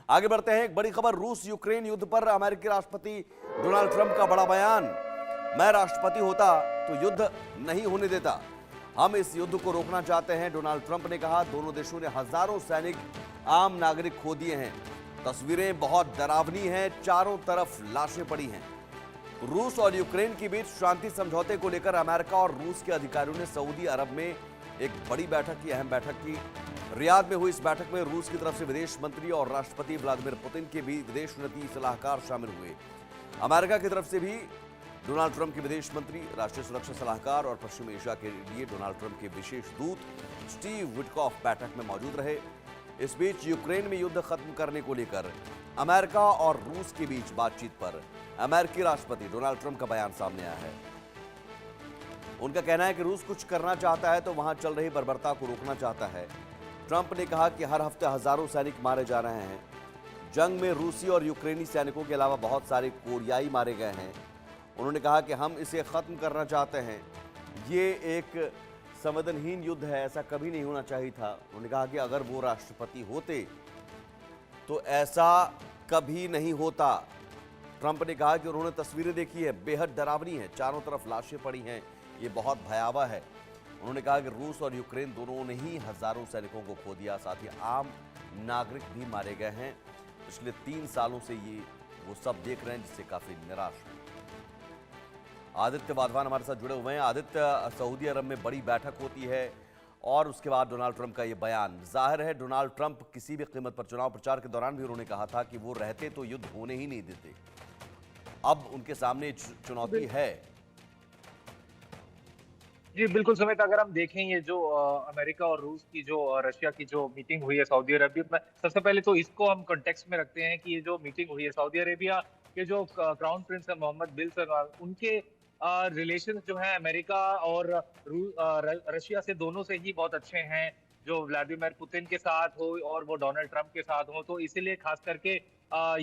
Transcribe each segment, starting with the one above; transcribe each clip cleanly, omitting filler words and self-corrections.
आगे बढ़ते हैं। एक बड़ी खबर, रूस यूक्रेन युद्ध पर अमेरिकी राष्ट्रपति डोनाल्ड ट्रंप का बड़ा बयान। मैं राष्ट्रपति होता तो युद्ध नहीं होने देता, हम इस युद्ध को रोकना चाहते हैं, डोनाल्ड ट्रंप ने कहा। दोनों देशों ने हजारों सैनिक, आम नागरिक खो दिए हैं। तस्वीरें बहुत डरावनी हैं, चारों तरफ लाशें पड़ी हैं। रूस और यूक्रेन के बीच शांति समझौते को लेकर अमेरिका और रूस के अधिकारियों ने सऊदी अरब में एक बड़ी बैठक की, अहम बैठक की। रियाद में हुई इस बैठक में रूस की तरफ से विदेश मंत्री और राष्ट्रपति व्लादिमीर पुतिन के भी विदेश नीति सलाहकार शामिल हुए। अमेरिका की तरफ से भी डोनाल्ड ट्रंप के विदेश मंत्री, राष्ट्रीय सुरक्षा सलाहकार और पश्चिम एशिया के लिए डोनाल्ड ट्रंप के विशेष दूत स्टीव विटकॉफ बैठक में मौजूद रहे। इस बीच यूक्रेन में युद्ध खत्म करने को लेकर अमेरिका और रूस के बीच बातचीत पर अमेरिकी राष्ट्रपति डोनाल्ड ट्रंप का बयान सामने आया है। उनका कहना है कि रूस कुछ करना चाहता है तो वहां चल रही बर्बरता को रोकना चाहता है। ट्रंप ने कहा कि हर हफ्ते हजारों सैनिक मारे जा रहे हैं। जंग में रूसी और यूक्रेनी सैनिकों के अलावा बहुत सारे कोरियाई मारे गए हैं। उन्होंने कहा कि हम इसे खत्म करना चाहते हैं। ये एक संवेदनहीन युद्ध है, ऐसा कभी नहीं होना चाहिए था। उन्होंने कहा कि अगर वो राष्ट्रपति होते तो ऐसा कभी नहीं होता। ट्रंप ने कहा कि उन्होंने तस्वीरें देखी है, बेहद डरावनी है, चारों तरफ लाशें पड़ी हैं, ये बहुत भयावह है। उन्होंने कहा कि रूस और यूक्रेन दोनों ने ही हजारों सैनिकों को खो दिया, साथ ही आम नागरिक भी मारे गए हैं। पिछले 3 सालों से ये वो सब देख रहे हैं, जिससे काफी निराश हैं। आदित्य वाधवान हमारे साथ जुड़े हुए हैं। आदित्य, सऊदी अरब में बड़ी बैठक होती है और उसके बाद डोनाल्ड ट्रंप का ये बयान। जाहिर है डोनाल्ड ट्रंप किसी भी कीमत पर, चुनाव प्रचार के दौरान भी उन्होंने कहा था कि वो रहते तो युद्ध होने ही नहीं देते। अब उनके सामने चुनौती है। जी, बिल्कुल सुमित, अगर हम देखें ये जो अमेरिका और रूस की जो रशिया की जो मीटिंग हुई है सऊदी अरबिया में, सबसे पहले तो इसको हम कॉन्टेक्स्ट में रखते हैं कि ये जो मीटिंग हुई है सऊदी अरेबिया के जो क्राउन प्रिंस है मोहम्मद बिन सलमान, उनके रिलेशन जो है अमेरिका और रशिया से, दोनों से ही बहुत अच्छे हैं। जो व्लादिमीर पुतिन के साथ हो और वो डोनाल्ड ट्रंप के साथ हो, तो इसीलिए खास करके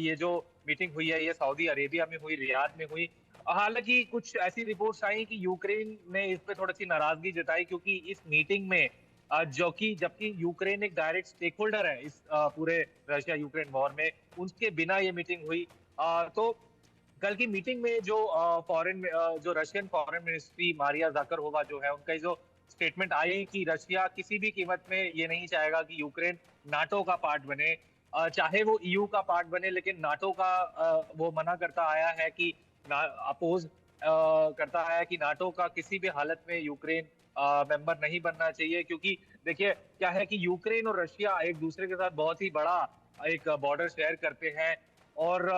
ये जो मीटिंग हुई है ये सऊदी अरेबिया में हुई, रियाद में हुई। हालांकि कुछ ऐसी रिपोर्ट्स आई कि यूक्रेन ने इस पे थोड़ी सी नाराजगी जताई, क्योंकि इस मीटिंग में जबकि यूक्रेन एक डायरेक्ट स्टेक होल्डर है इस पूरे रशिया यूक्रेन वॉर में, उसके बिना ये मीटिंग हुई। तो कल की मीटिंग में जो जो रशियन फॉरेन मिनिस्ट्री मारिया जाकरहोवा जो है, उनका जो स्टेटमेंट आई कि रशिया किसी भी कीमत में ये नहीं चाहेगा कि यूक्रेन नाटो का पार्ट बने, चाहे वो ईयू का पार्ट बने, लेकिन नाटो का वो मना करता आया है कि अपोज करता है कि नाटो का किसी भी हालत में यूक्रेन मेंबर नहीं बनना चाहिए। क्योंकि देखिए क्या है कि यूक्रेन और रशिया एक दूसरे के साथ बहुत ही बड़ा एक बॉर्डर शेयर करते हैं। और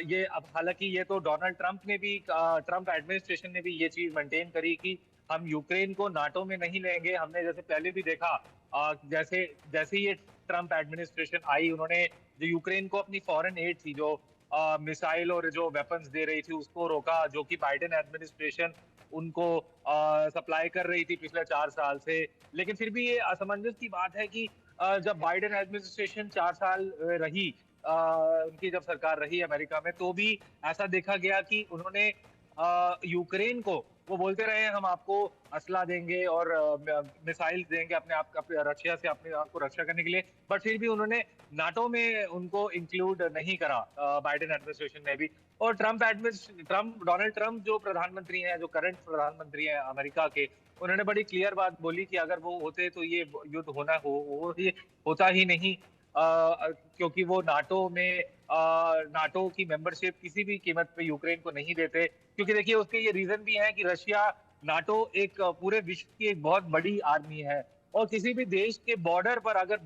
ये अब हालांकि ये तो डोनाल्ड ट्रंप ने भी, ट्रंप एडमिनिस्ट्रेशन ने भी ये चीज मेंटेन करी कि हम यूक्रेन को नाटो में नहीं लेंगे। हमने जैसे पहले भी देखा, जैसे जैसे ये ट्रंप एडमिनिस्ट्रेशन आई, उन्होंने जो यूक्रेन को अपनी फॉरेन एड थी, जो मिसाइल और जो वेपन्स दे रही थी, उसको रोका, जो कि बाइडेन एडमिनिस्ट्रेशन उनको सप्लाई कर रही थी पिछले 4 साल से। लेकिन फिर भी ये असमंजस की बात है कि जब बाइडेन एडमिनिस्ट्रेशन 4 साल रही, उनकी जब सरकार रही अमेरिका में, तो भी ऐसा देखा गया कि उन्होंने यूक्रेन को, वो बोलते रहे हम आपको असला देंगे और मिसाइल देंगे अपने रशिया से अपने आप को रक्षा करने के लिए, बट फिर भी उन्होंने नाटो में उनको इंक्लूड नहीं करा, बाइडेन एडमिनिस्ट्रेशन ने भी। और डोनाल्ड ट्रंप जो प्रधानमंत्री हैं, जो करंट प्रधानमंत्री हैं अमेरिका के, उन्होंने बड़ी क्लियर बात बोली कि अगर वो होते तो ये युद्ध हो ही होता ही नहीं, क्योंकि वो नाटो की मेंबरशिप किसी भी कीमत पे यूक्रेन को नहीं देते। क्योंकि देखिए उसके ये रीजन भी है कि रशिया, नाटो एक पूरे विश्व की एक बहुत बड़ी आर्मी है, और किसी भी देश के बॉर्डर पर अगर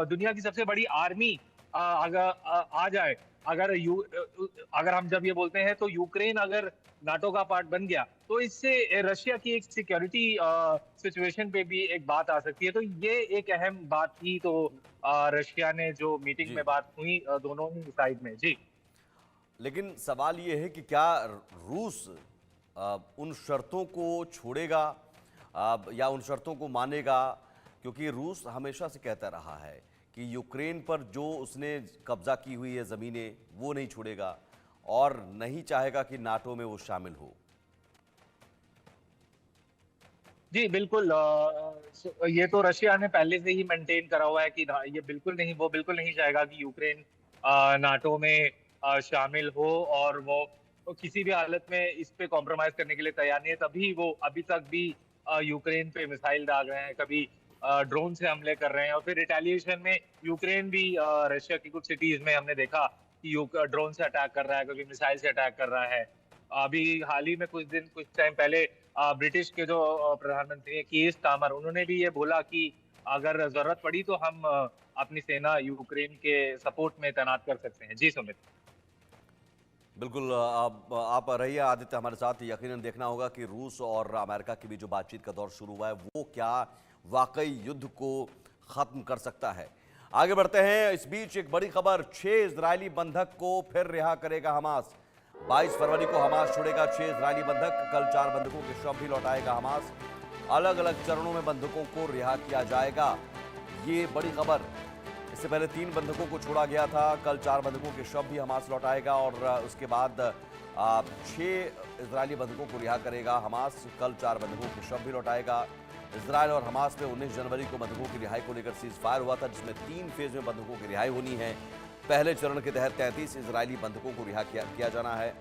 दुनिया की सबसे बड़ी आर्मी अगर आ जाए, अगर हम जब ये बोलते हैं तो यूक्रेन अगर नाटो का पार्ट बन गया, तो इससे रशिया की एक सिक्योरिटी सिचुएशन पे भी एक बात आ सकती है। तो ये एक अहम बात थी। तो रशिया ने जो मीटिंग में जी, बात हुई दोनों ही साइड में। जी, लेकिन सवाल ये है कि क्या रूस उन शर्तों को छोड़ेगा या उन शर्तों को मानेगा? क्योंकि रूस हमेशा से कहता रहा है कि यूक्रेन पर जो उसने कब्जा की हुई है ज़मीनें, वो नहीं छोड़ेगा और नहीं चाहेगा कि नाटो में वो शामिल हो। जी, बिल्कुल ये तो रशिया ने पहले से ही मेंटेन करा हुआ है कि ये बिल्कुल नहीं, वो बिल्कुल नहीं चाहेगा कि यूक्रेन नाटो में शामिल हो, और वो तो किसी भी हालत में इस पे कॉम्प्रोमाइज़ करने के लिए तैयार नहीं है। तभी वो अभी तक भी यूक्रेन पे मिसाइल दाग रहे हैं, कभी ड्रोन से हमले कर रहे हैं, और फिर रिटेलिएशन में यूक्रेन भी रशिया की कुछ सिटीज़ में हमने देखा कि ड्रोन से अटैक कर रहा है, कभी मिसाइल से अटैक कर रहा है। अभी हाल ही में कुछ टाइम पहले ब्रिटिश के जो प्रधानमंत्री हैं कीर स्टारमर, उन्होंने भी ये बोला कि अगर जरूरत पड़ी तो हम अपनी सेना यूक्रेन के सपोर्ट में तैनात कर सकते हैं। जी सुमित। बिल्कुल, आप रहिए आदित्य हमारे साथ। यकीनन देखना होगा कि रूस और अमेरिका की भी जो बातचीत का दौर शुरू हुआ है वो क्या वाकई युद्ध को खत्म कर सकता है। आगे बढ़ते हैं। इस बीच एक बड़ी खबर, 6 इजरायली बंधक को फिर रिहा करेगा हमास। 22 फरवरी को हमास छोड़ेगा 6 इजरायली बंधक। कल 4 बंधकों के शव भी लौटाएगा हमास। अलग अलग चरणों में बंधकों को रिहा किया जाएगा, ये बड़ी खबर। इससे पहले 3 बंधकों को छोड़ा गया था, कल 4 बंधकों के शव भी हमास लौटाएगा, और उसके बाद 6 इजरायली बंधकों को रिहा करेगा हमास। कल 4 बंधकों के शव भी लौटाएगा। इजरायल और हमास में 19 जनवरी को बंधकों की रिहाई को लेकर सीज फायर हुआ था, जिसमें 3 फेज में बंधकों की रिहाई होनी है। पहले चरण के तहत 33 इजरायली बंधकों को रिहा किया जाना है।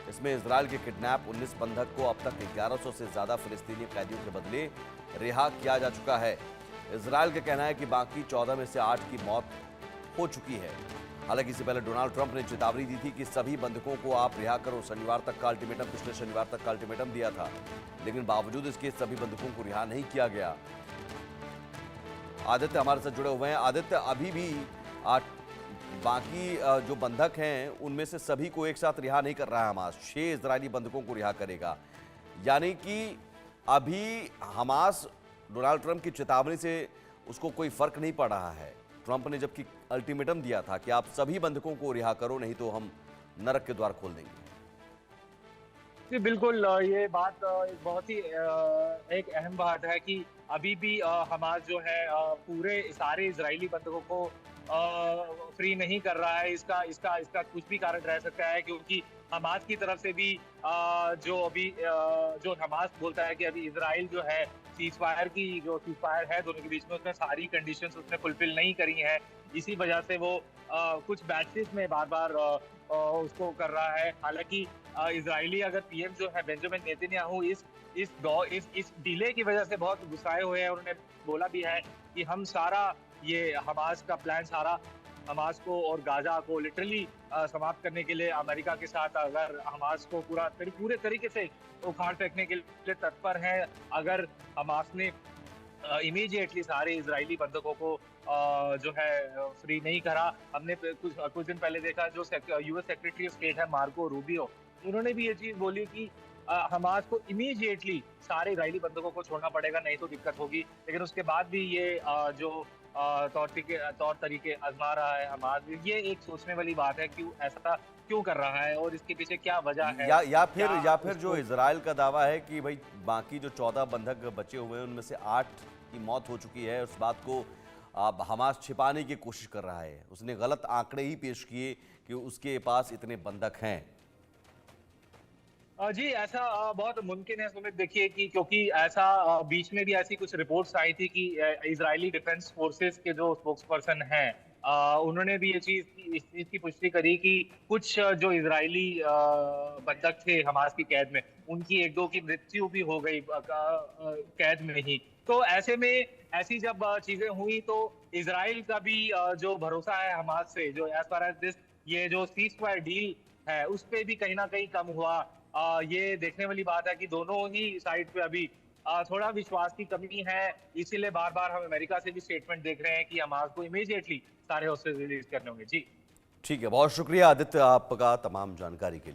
इसमें इजरायल के किडनैप 19 बंधक को अब तक 1100 से ज्यादा फिलिस्तीनी कैदियों के बदले रिहा किया जा चुका है। इजरायल का कहना है कि बाकी 14 में से 8 की मौत हो चुकी है। हालांकि इससे पहले डोनाल्ड ट्रंप ने चेतावनी दी थी कि सभी बंधकों को आप रिहा करो। शनिवार तक का अल्टीमेटम, पिछले शनिवार तक का अल्टीमेटम दिया था, लेकिन बावजूद इसके सभी बंधकों को रिहा नहीं किया गया। आदित्य हमारे साथ जुड़े हुए हैं। आदित्य, अभी भी बाकी जो बंधक हैं उनमें से सभी को एक साथ रिहा नहीं कर रहा है हमास। 6 इजरायली बंधकों को रिहा करेगा, यानी कि अभी हमास डोनाल्ड ट्रंप की चेतावनी से उसको कोई फर्क नहीं पड़ रहा है। ट्रंप ने जबकि अल्टीमेटम दिया था कि आप सभी बंधकों को रिहा करो, नहीं तो हम नरक के द्वार खोल देंगे। जी बिल्कुल, ये बात एक बहुत ही एक अहम बात है कि अभी भी हमास जो है पूरे सारे इजरायली बंधकों को फ्री नहीं कर रहा है। इसका इसका इसका कुछ भी कारण रह सकता है, क्योंकि हमास की तरफ से भी जो अभी जो हमास बोलता है कि अभी इजराइल जो है सीज फायर है दोनों के बीच में, उसमें सारी कंडीशंस उसने फुलफिल नहीं करी हैं। इसी वजह से वो कुछ बैचेस में बार बार उसको कर रहा है। हालांकि इजरायली अगर पीएम जो है बेंजामिन नेतन्याहू इस डिले की वजह से बहुत गुस्साए हुए हैं। उन्होंने बोला भी है कि हम सारा ये हमास का प्लान सारा हमास को और गाजा को लिटरली समाप्त करने के लिए अमेरिका के साथ अगर हमास को पूरे तरीके से उखाड़ फेंकने के लिए तत्पर है। अगर हमास ने इमीडिएटली सारे इजरायली बंधकों को जो है फ्री नहीं करा। हमने कुछ दिन पहले देखा, जो यूएस सेक्रेटरी ऑफ स्टेट है मार्को रूबियो, उन्होंने भी ये चीज बोली कि हमास को इमीडिएटली सारे इजरायली बंधकों को छोड़ना पड़ेगा, नहीं तो दिक्कत होगी। लेकिन उसके बाद भी ये जो तौर तरीके आजमा रहा है हमास, ये एक सोचने वाली बात है, क्यों ऐसा क्यों कर रहा है और इसके पीछे क्या वजह है। या फिर जो इजराइल का दावा है कि भाई बाकी जो 14 बंधक बचे हुए हैं उनमें से 8 की मौत हो चुकी है, उस बात को अब हमास छिपाने की कोशिश कर रहा है। उसने गलत आंकड़े ही पेश किए कि उसके पास इतने बंधक हैं। जी ऐसा बहुत मुमकिन है सुमित, देखिए कि क्योंकि ऐसा बीच में भी ऐसी कुछ रिपोर्ट्स आई थी कि इजरायली डिफेंस फोर्सेस के जो स्पोक्स पर्सन हैं उन्होंने भी इस चीज की पुष्टि करी कि कुछ जो इजरायली बंधक थे हमास की कैद में, उनकी 1-2 की मृत्यु भी हो गई कैद में ही। तो ऐसे में ऐसी जब चीजें हुई तो इजराइल का भी जो भरोसा है हमास से, जो एज फार एज दिस ये जो सीज फायर डील है उस पे भी कहीं ना कहीं कम हुआ। ये देखने वाली बात है कि दोनों ही साइड पे अभी थोड़ा विश्वास की कमी है। इसीलिए बार बार हम अमेरिका से भी स्टेटमेंट देख रहे हैं कि हमास को इमीडिएटली सारे हॉस्टेज रिलीज करने होंगे। जी ठीक है, बहुत शुक्रिया आदित्य आपका तमाम जानकारी के लिए।